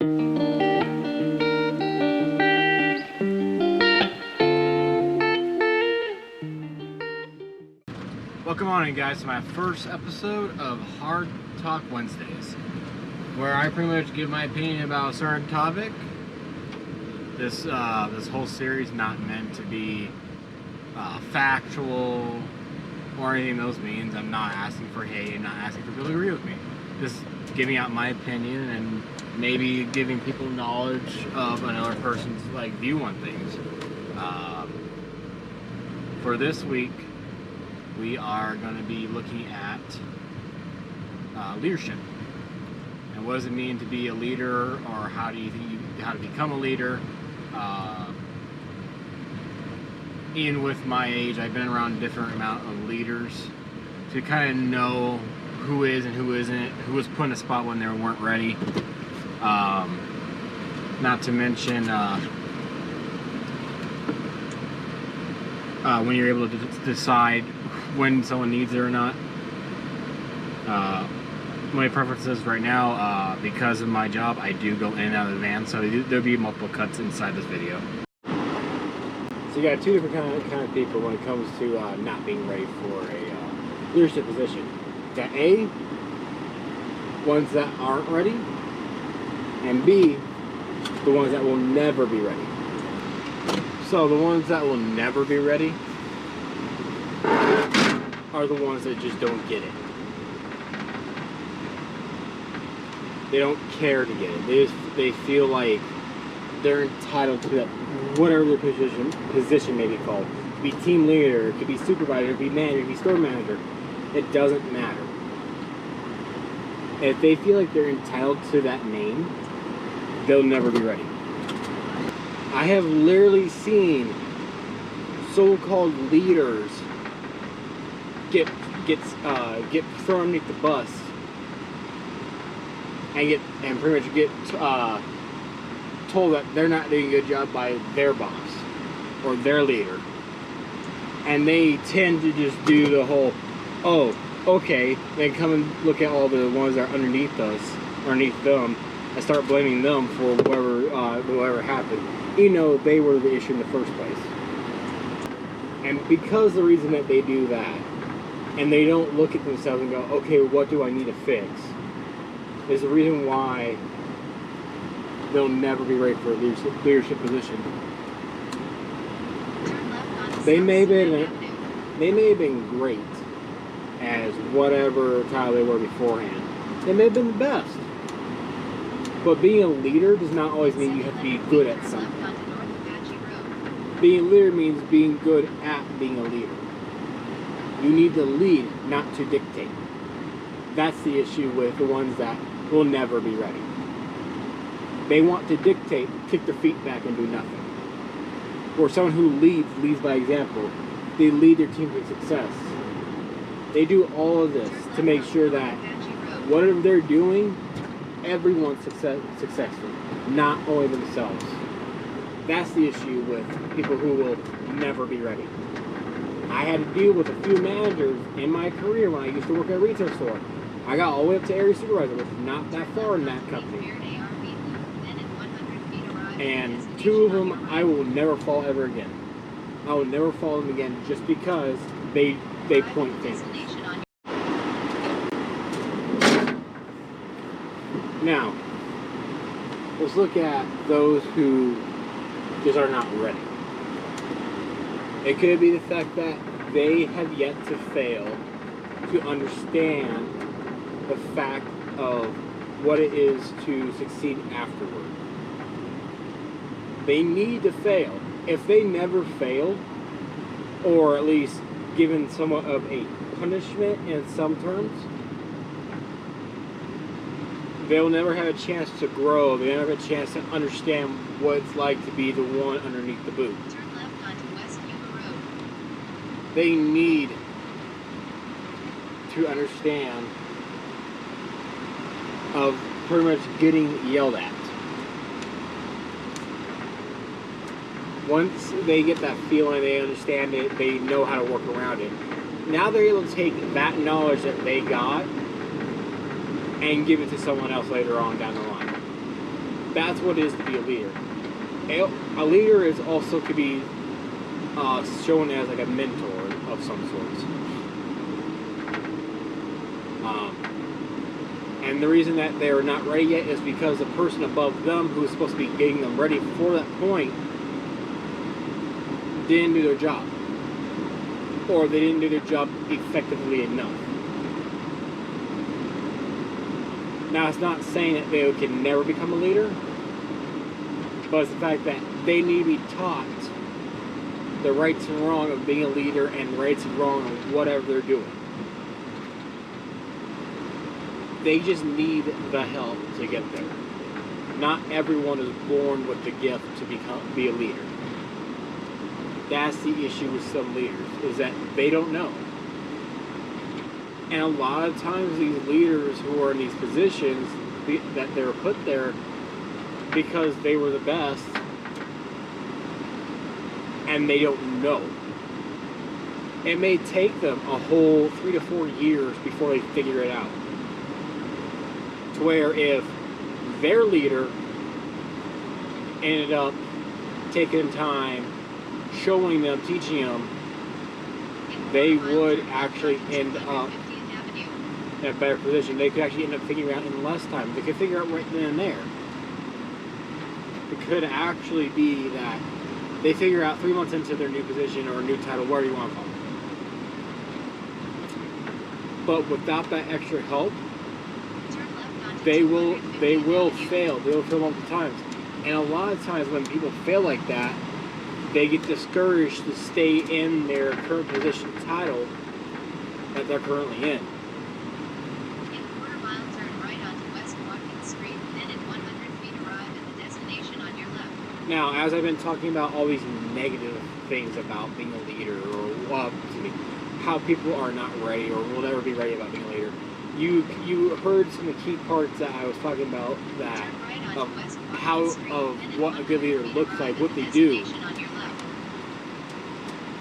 Welcome on in, guys, to my first episode of Hard Talk Wednesdays, where I pretty much give my opinion about a certain topic. This whole series not meant to be factual or anything those means. I'm not asking for hate. I'm not asking for people to agree with me. Just giving out my opinion and maybe giving people knowledge of another person's view on things. For this week, we are going to be looking at leadership and what does it mean to be a leader, or how do you think how to become a leader. Even with my age, I've been around a different amount of leaders to kind of know who is and who isn't, who was put in a spot when they weren't ready. Not to mention when you're able to decide when someone needs it or not. My preferences right now, because of my job, I do go in and out of the van, so there'll be multiple cuts inside this video. So you got two different kind of people when it comes to not being ready for a leadership position. You got A, ones that aren't ready, and B, the ones that will never be ready. So the ones that will never be ready are the ones that just don't get it. They don't care to get it. They feel like they're entitled to that, whatever their position may be called. It could be team leader, it could be supervisor, it could be manager, it could be store manager. It doesn't matter. If they feel like they're entitled to that name, they'll never be ready. I have literally seen so-called leaders get thrown underneath the bus and pretty much get told that they're not doing a good job by their boss or their leader, and they tend to just do the whole, oh, okay, then come and look at all the ones that are underneath them, and start blaming them for whatever happened. You know, they were the issue in the first place. And because the reason that they do that, and they don't look at themselves and go, okay, what do I need to fix, is the reason why they'll never be ready for a leadership position. They may have been great as whatever title they were beforehand. They may have been the best. But being a leader does not always mean you have to be good at something. Being a leader means being good at being a leader. You need to lead, not to dictate. That's the issue with the ones that will never be ready. They want to dictate, kick their feet back, and do nothing. Or someone who leads by example. They lead their team to success. They do all of this to make sure that whatever they're doing, everyone's successful, not only themselves. That's the issue with people who will never be ready. I had to deal with a few managers in my career when I used to work at a retail store. I got all the way up to area supervisor, which is not that far in that company. And two of them, I will never follow ever again. I will never follow them again just because they point fingers. Now, let's look at those who just are not ready. It could be the fact that they have yet to fail to understand the fact of what it is to succeed afterward. They need to fail. If they never failed, or at least given somewhat of a punishment in some terms, they'll never have a chance to grow. They'll never have a chance to understand what it's like to be the one underneath the boot. Turn left onto West Cuba Road. They need to understand of pretty much getting yelled at. Once they get that feeling, they understand it, they know how to work around it. Now they're able to take that knowledge that they got and give it to someone else later on down the line. That's what it is to be a leader. A leader is also could be shown as like a mentor of some sorts. And the reason that they're not ready yet is because the person above them who is supposed to be getting them ready for that point didn't do their job. Or they didn't do their job effectively enough. Now, it's not saying that they can never become a leader, but it's the fact that they need to be taught the rights and wrong of being a leader and rights and wrong of whatever they're doing. They just need the help to get there. Not everyone is born with the gift to be a leader. That's the issue with some leaders, is that they don't know. And a lot of times these leaders who are in these positions, that they're put there because they were the best, and they don't know. It may take them a whole 3 to 4 years before they figure it out. To where if their leader ended up taking time, showing them, teaching them, they would actually end up in a better position. They could actually end up figuring out in less time. They could figure out right then and there. It could actually be that they figure out 3 months into their new position or new title, whatever you want to call it. But without that extra help, they will fail. They will fail multiple times. And a lot of times when people fail like that, they get discouraged to stay in their current position title that they're currently in. In quarter mile, turn right onto West Watkins Street, then in 100 feet arrive at the destination on your left. Now, as I've been talking about all these negative things about being a leader, or how people are not ready or will never be ready about being a leader, you heard some of the key parts that I was talking about, that of how of what a good leader looks like, what they do.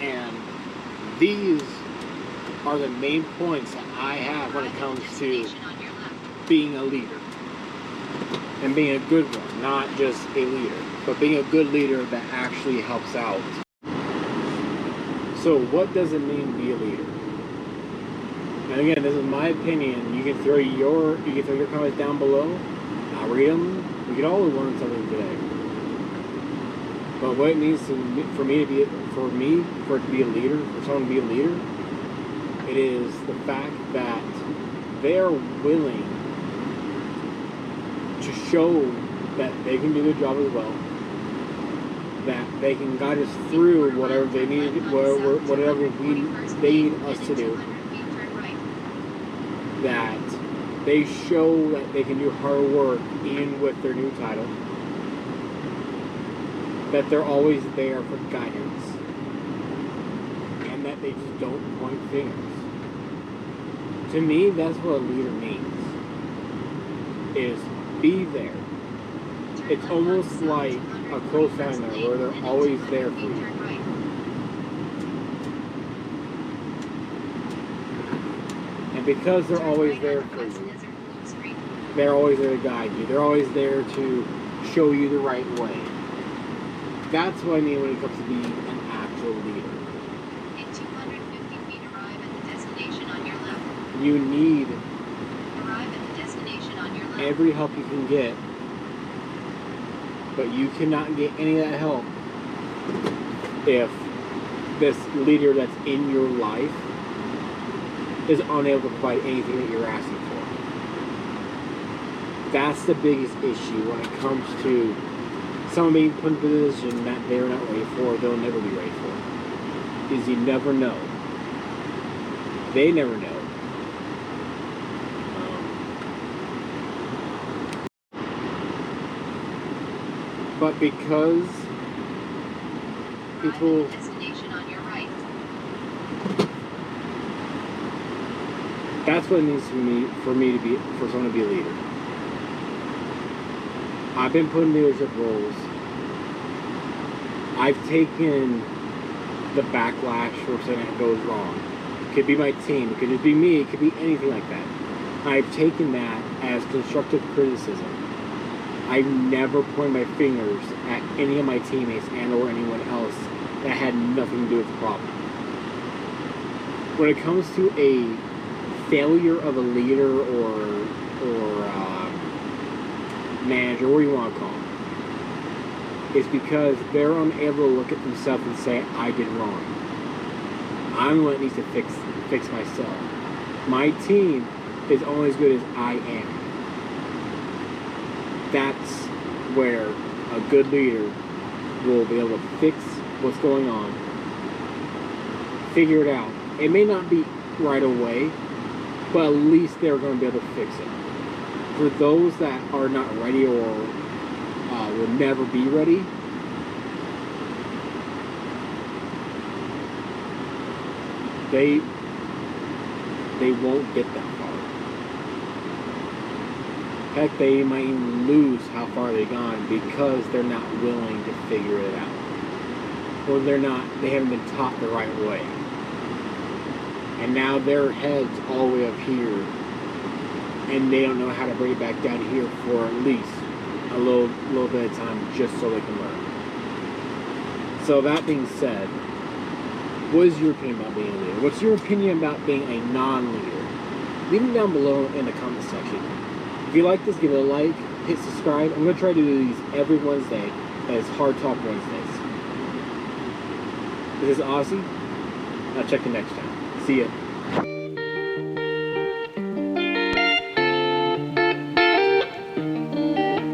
And these are the main points that I have when it comes to being a leader. And being a good one, not just a leader, but being a good leader that actually helps out. So what does it mean to be a leader? And again, this is my opinion. You can throw your comments down below. I'll read them. We could all learn something today. But what it means for it to be a leader, for someone to be a leader, it is the fact that they are willing to show that they can do their job as well, that they can guide us through whatever they need, whatever they need us to do, that they show that they can do hard work even with their new title, that they're always there for guidance, and that they just don't point fingers. To me, that's what a leader means, is be there. It's almost like a close family where they're always there for you. And because they're always there for you, they're always there to guide you. They're always there to show you the right way. That's what I mean when it comes to being an actual leader. In 250 feet, arrive at the destination on your left. You need Arrive at the destination on your left. every help you can get, but you cannot get any of that help if this leader that's in your life is unable to provide anything that you're asking for. That's the biggest issue when it comes to someone being put in a position that they're not ready for, they'll never be ready for. Is you never know. They never know. But because people, Destination on your right. that's what it means for someone to be a leader. I've been put in leadership roles. I've taken the backlash for something that goes wrong. It could be my team, it could just be me, it could be anything like that. I've taken that as constructive criticism. I've never pointed my fingers at any of my teammates and or anyone else that had nothing to do with the problem. When it comes to a failure of a leader or manager, what do you want to call it, it's because they're unable to look at themselves and say, I did wrong. I'm the one that needs to fix myself. My team is only as good as I am. That's where a good leader will be able to fix what's going on, figure it out. It may not be right away, but at least they're going to be able to fix it. For those that are not ready or will never be ready, they won't get that far. Heck, they might even lose how far they've gone because they're not willing to figure it out. Or they haven't been taught the right way. And now their head's all the way up here, and they don't know how to bring it back down here for at least a little bit of time just so they can learn. So that being said, what is your opinion about being a leader? What's your opinion about being a non-leader? Leave them down below in the comment section. If you like this, give it a like, hit subscribe. I'm going to try to do these every Wednesday as Hard Talk Wednesdays. This is Ozzy. I'll check you next time. See ya.